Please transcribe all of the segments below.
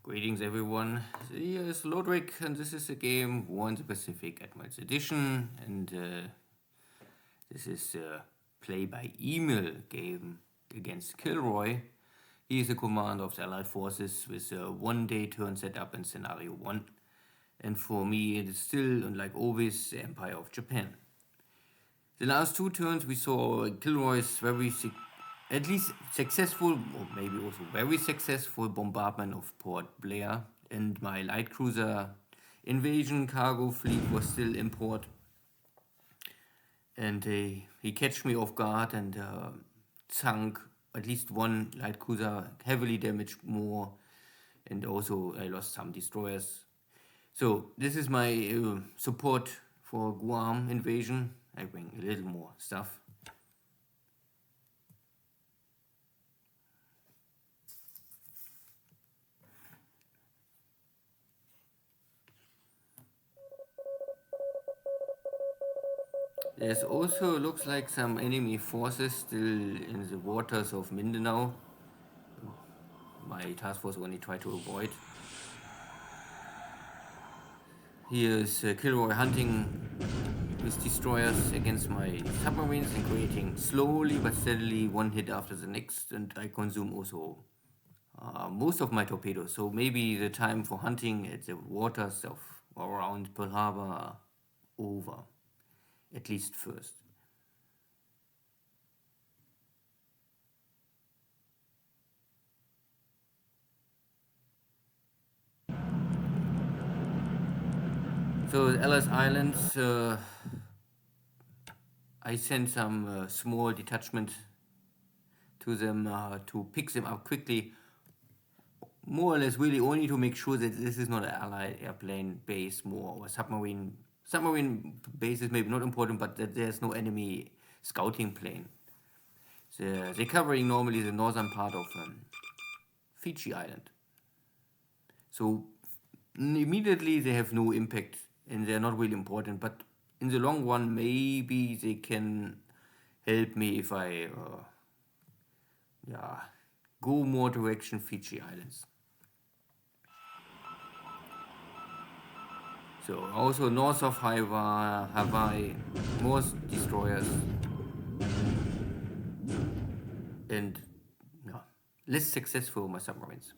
Greetings everyone, here is Lodrik and this is the game War in the Pacific Admirals Edition, and this is a play-by-email game against KilRoy. He is the commander of the Allied forces with a one-day turn setup in Scenario 1, and for me it is still, unlike always, the Empire of Japan. The last two turns we saw KilRoy's at least successful, or maybe also very successful, bombardment of Port Blair, and my light cruiser invasion cargo fleet was still in port. And he catched me off guard and sunk at least one light cruiser, heavily damaged more, and also I lost some destroyers. So this is my support for Guam invasion. I bring a little more stuff. There's also looks like some enemy forces still in the waters of Mindanao. My task force only tried to avoid. Here's KilRoy hunting with destroyers against my submarines and creating slowly but steadily one hit after the next, and I consume also most of my torpedoes. So maybe the time for hunting at the waters of around Pearl Harbor are over, at least first. So Ellis Islands, I sent some small detachment to them to pick them up quickly, more or less really only to make sure that this is not an Allied airplane base more, or submarine base is maybe not important, but that there's no enemy scouting plane. They're covering normally the northern part of Fiji Island. So immediately they have no impact and they're not really important, but in the long run maybe they can help me if I go more direction Fiji Islands. So also north of Hawaii, more destroyers and less successful my submarines.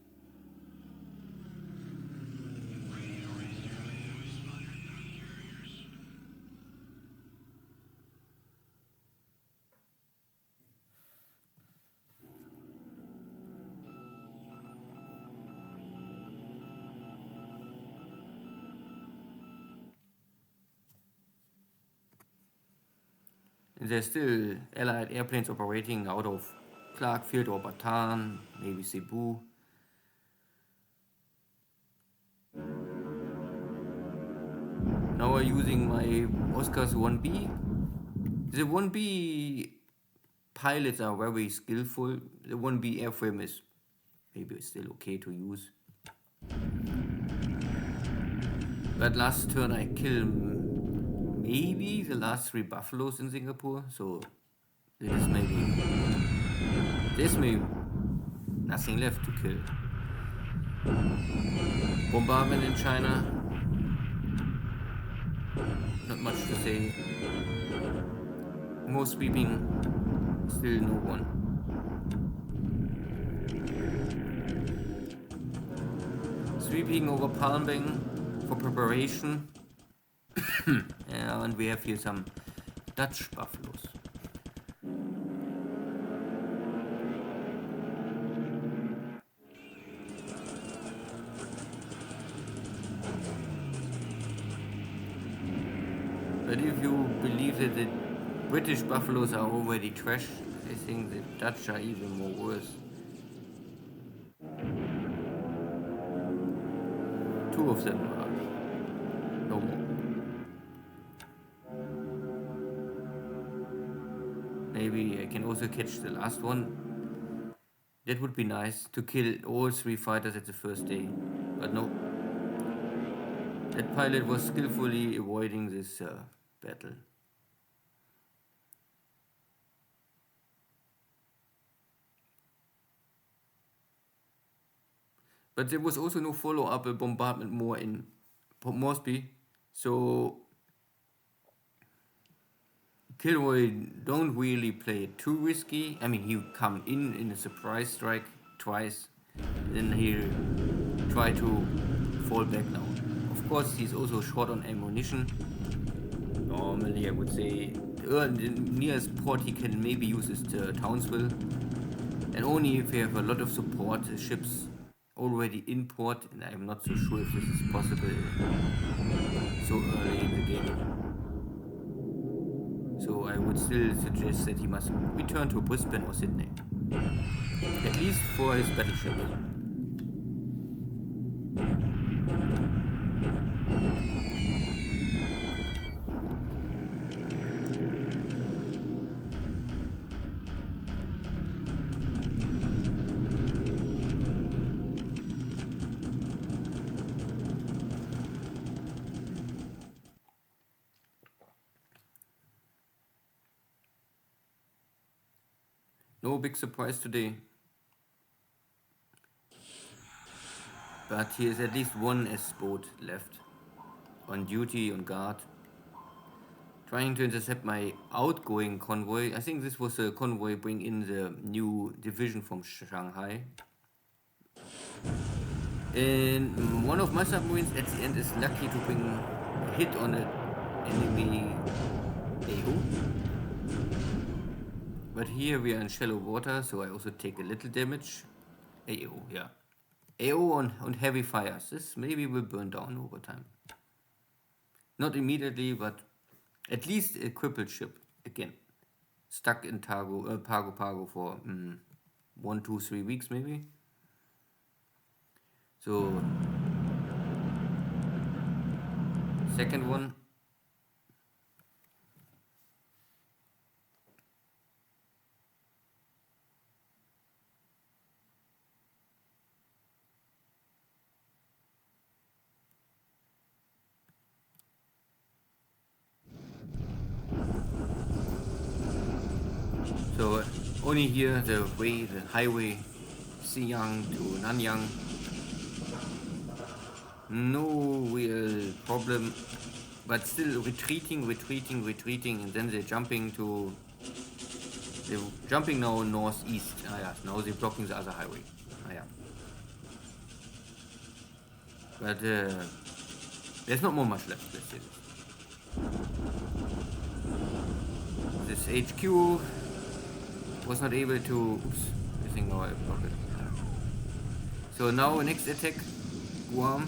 There's still Allied airplanes operating out of Clark Field or Bataan, maybe Cebu. Now I'm using my Oscars 1B. The 1B pilots are very skillful. The 1B airframe is maybe still okay to use. But last turn I killed maybe the last 3 buffaloes in Singapore, so there's maybe nothing left to kill. Bombardment in China, not much to say. More sweeping, still no one. Sweeping over Palmbang for preparation. And we have here some Dutch buffaloes. But if you believe that the British buffaloes are already trash, I think the Dutch are even more worse. 2 of them are no more. Maybe I can also catch the last one. That would be nice, to kill all 3 fighters at the first day, but no. That pilot was skillfully avoiding this battle. But there was also no follow-up bombardment more in Moresby. So KilRoy don't really play it too risky. I mean, he come in a surprise strike twice, then he try to fall back now. Of course, he's also short on ammunition. Normally, I would say the nearest port he can maybe use is Townsville, and only if you have a lot of support ships already in port, and I'm not so sure if this is possible so early in the game. So I would still suggest that he must return to Brisbane or Sydney, at least for his battleship. No big surprise today, but he has at least one S-boat left on duty, on guard, trying to intercept my outgoing convoy. I think this was a convoy bring in the new division from Shanghai. And one of my submarines at the end is lucky to bring a hit on an enemy AO. But here we are in shallow water, so I also take a little damage. AO, yeah. AO on heavy fires. This maybe will burn down over time. Not immediately, but at least a crippled ship again. Stuck in Pago for 1, 2, 3 weeks maybe. So second one. So only here the highway Xi'an to Nanyang. No real problem, but still retreating, and then they're jumping now northeast. Yeah, now they're blocking the other highway. Yeah. But there's not more much left, let's say this. This HQ was not able to, oops, I think now I blocked it. So now next attack, Guam.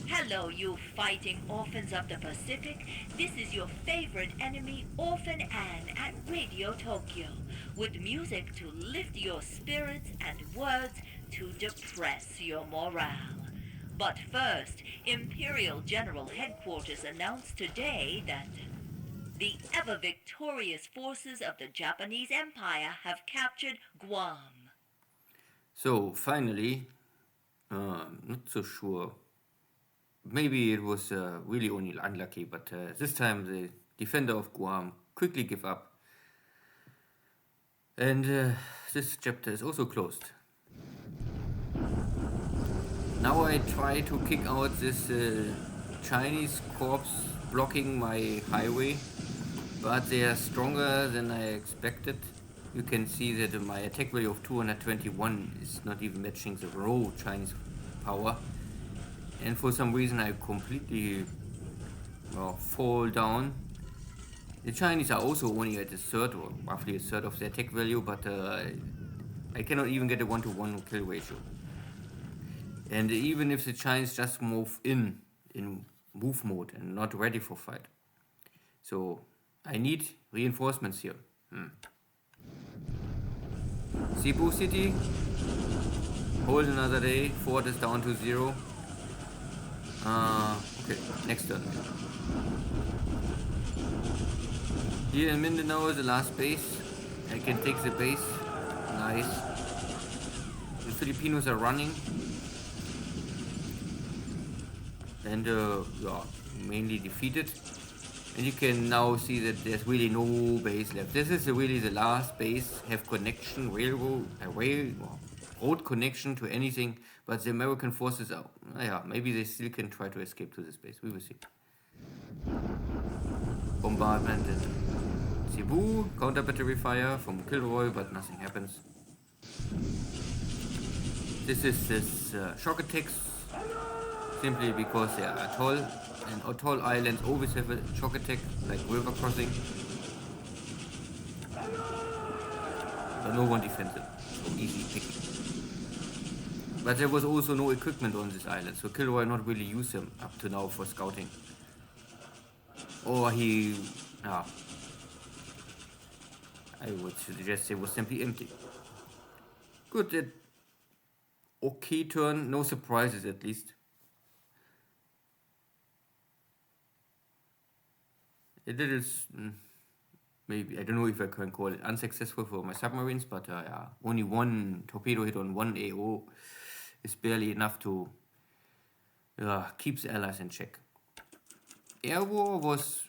Hello, you fighting orphans of the Pacific. This is your favorite enemy, Orphan Anne, at Radio Tokyo, with music to lift your spirits and words to depress your morale. But first, Imperial General Headquarters announced today that the ever-victorious forces of the Japanese Empire have captured Guam. So, finally, not so sure. Maybe it was really only unlucky, but this time the defender of Guam quickly gave up. And this chapter is also closed. Now I try to kick out this Chinese corps blocking my highway, but they are stronger than I expected. You can see that my attack value of 221 is not even matching the raw Chinese power. And for some reason I completely fall down. The Chinese are also only at a third, or roughly a third of their attack value, but I cannot even get a 1-to-1 kill ratio. And even if the Chinese just move in move mode and not ready for fight. So I need reinforcements here. Cebu City, hold another day, fort is down to 0. Okay, next turn. Here in Mindanao is the last base. I can take the base. Nice. The Filipinos are running. And mainly defeated. And you can now see that there's really no base left. This is really the last base, have connection, road connection to anything, but the American forces are, yeah, maybe they still can try to escape to this base. We will see. Bombardment at Cebu, counter battery fire from KilRoy, but nothing happens. This is shock attacks, simply because they are atoll, and atoll islands always have a shock attack, like river crossing. But no one defends it, so easy picking. But there was also no equipment on this island, so KilRoy not really used them up to now for scouting. Or he, I would suggest it was simply empty. Good, okay turn, no surprises at least. It is maybe, I don't know if I can call it unsuccessful for my submarines, but yeah, only one torpedo hit on one AO is barely enough to keep the allies in check. Air war was,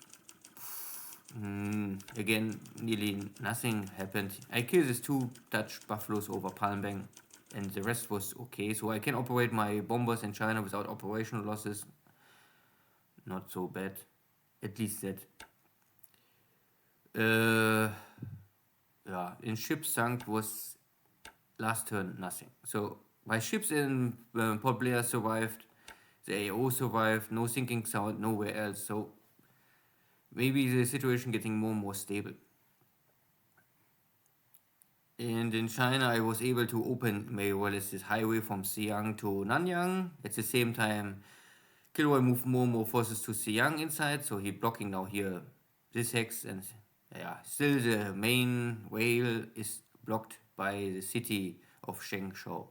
again, nearly nothing happened. I killed these 2 Dutch buffaloes over Palmbang, and the rest was okay, so I can operate my bombers in China without operational losses. Not so bad, at least that. In ship sunk was last turn nothing. So my ships in Port Blair survived, the AO survived, no sinking sound nowhere else. So maybe the situation getting more and more stable. And in China, I was able to open this highway from Xi'an to Nanyang. At the same time, KilRoy moved more and more forces to Xi'an inside, so he blocking now here this hex, and still the main rail is blocked by the city of Shengshou.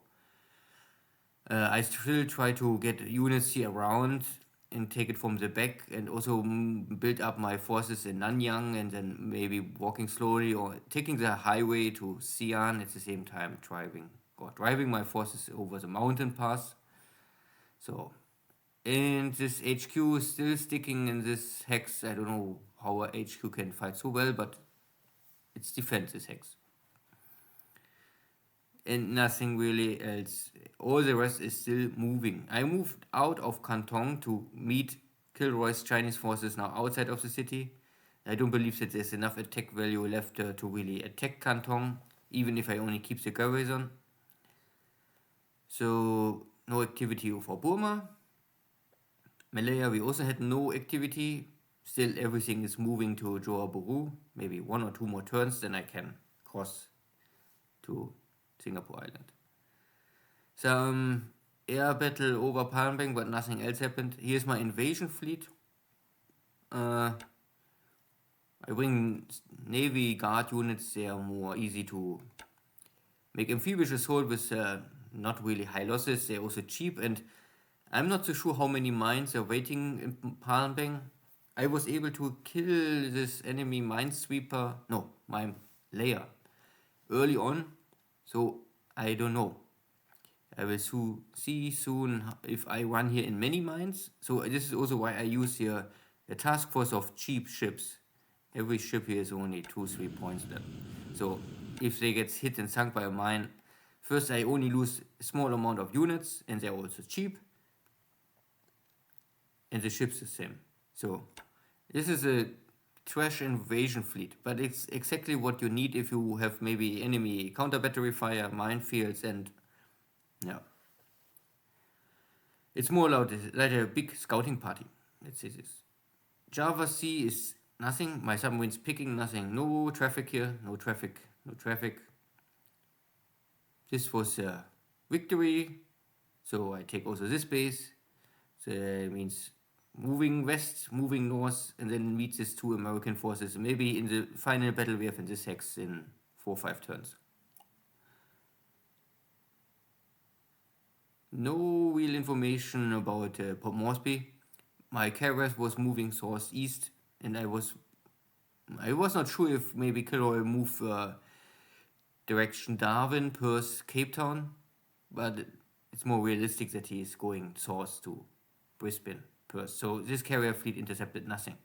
I still try to get units here around and take it from the back, and also build up my forces in Nanyang, and then maybe walking slowly or taking the highway to Xi'an at the same time, driving my forces over the mountain pass. So, and this HQ is still sticking in this hex. I don't know how a HQ can fight so well, but it's defense, this hex. And nothing really else. All the rest is still moving. I moved out of Canton to meet KilRoy's Chinese forces now outside of the city. I don't believe that there's enough attack value left to really attack Canton, even if I only keep the garrison. So, no activity for Burma. Malaya, we also had no activity. Still, everything is moving to Johor Bahru. Maybe 1 or 2 more turns, then I can cross to Singapore Island. Some air battle over Palmbang, but nothing else happened. Here's my invasion fleet. I bring Navy guard units. They are more easy to make amphibious assault with not really high losses. They're also cheap, and I'm not so sure how many mines are waiting in Palmbang. I was able to kill this enemy mine layer early on, so I don't know. I will see soon if I run here in many mines. So this is also why I use here a task force of cheap ships. Every ship here is only 2-3 points left. So if they get hit and sunk by a mine, first I only lose a small amount of units, and they're also cheap. And the ship's the same. So this is a trash invasion fleet, but it's exactly what you need if you have maybe enemy counter battery fire, minefields, and it's more like a big scouting party. Let's say this. Java Sea is nothing. My submarine's picking nothing. No traffic here. No traffic. This was a victory. So I take also this base. So that means moving west, moving north, and then meet these 2 American forces. Maybe in the final battle we have in this hex in 4 or 5 turns. No real information about Port Moresby. My carrier was moving southeast, and I was not sure if maybe KilRoy move direction Darwin, Perth, Cape Town, but it's more realistic that he is going south to Brisbane, Perth. So this carrier fleet intercepted nothing.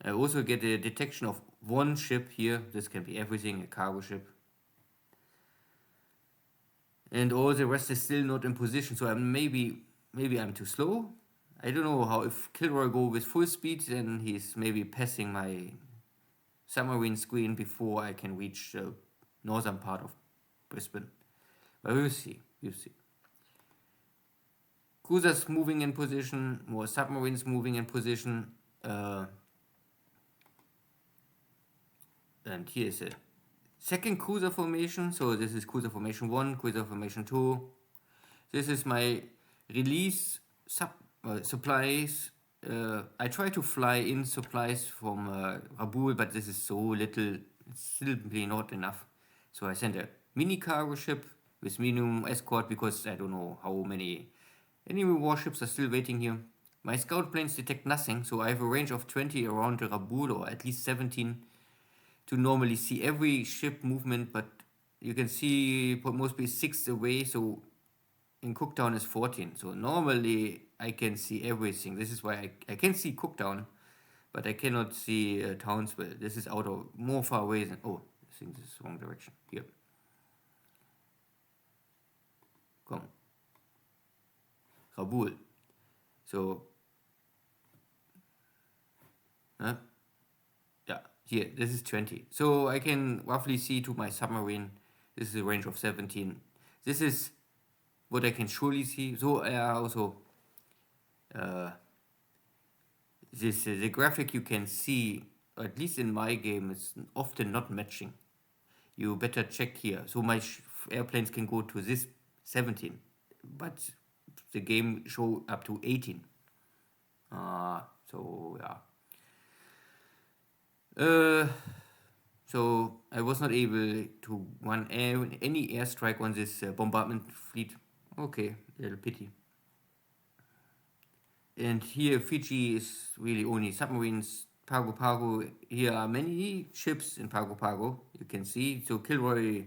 I also get a detection of 1 ship here. This can be everything, a cargo ship. and all the rest is still not in position. So maybe I'm too slow. I don't know how. If KilRoy go with full speed, then he's maybe passing my submarine screen before I can reach the northern part of Brisbane. But we'll see. We'll see. Cruisers moving in position, more submarines moving in position. And here is a second cruiser formation. So this is cruiser formation 1, cruiser formation 2. This is my release supplies. I try to fly in supplies from Rabaul, but this is so little, it's simply not enough. So I sent a mini cargo ship with minimum escort because I don't know how many enemy warships are still waiting here. My scout planes detect nothing, so I have a range of 20 around the Rabaul, or at least 17, to normally see every ship movement, but you can see mostly 6 away, so in Cooktown is 14. So normally I can see everything. This is why I can see Cooktown, but I cannot see Townsville. This is out of more far away than, oh, I think this is the wrong direction. Here. Come. Rabaul. So, yeah, here, this is 20. So I can roughly see to my submarine. This is a range of 17. This is what I can surely see. So also, the graphic you can see, or at least in my game, is often not matching. You better check here. So my airplanes can go to this 17, but the game show up to 18. So yeah. So I was not able to run any airstrike on this bombardment fleet. Okay, a little pity. And here Fiji is really only submarines. Pago Pago, here are many ships in Pago Pago, you can see. So KilRoy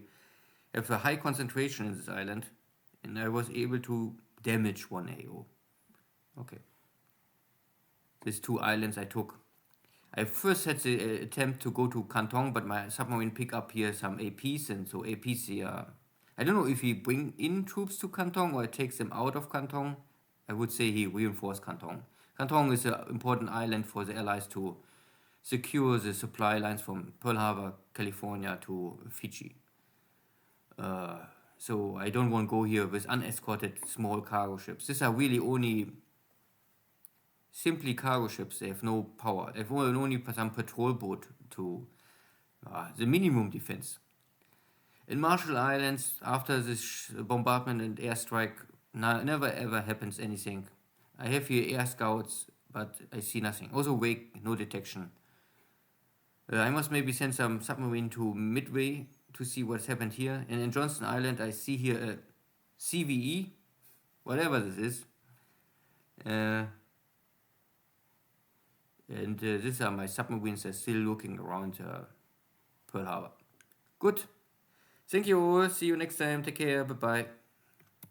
have a high concentration in this island, and I was able to damage one AO. Okay. These 2 islands I took. I first had the attempt to go to Canton, but my submarine picked up here some APs, and so APs here, I don't know if he bring in troops to Canton or takes them out of Canton. I would say he reinforced Canton. Canton is an important island for the Allies to secure the supply lines from Pearl Harbor, California to Fiji. So I don't want to go here with unescorted small cargo ships. These are really only simply cargo ships. They have no power. They have only some patrol boat to the minimum defense. In Marshall Islands, after this bombardment and airstrike, never ever happens anything. I have here air scouts, but I see nothing. Also wake, no detection. I must maybe send some submarine to Midway to see what's happened here. And in Johnston Island, I see here a CVE, whatever this is. And these are my submarines that are still looking around Pearl Harbor. Good. Thank you all. See you next time. Take care. Bye-bye.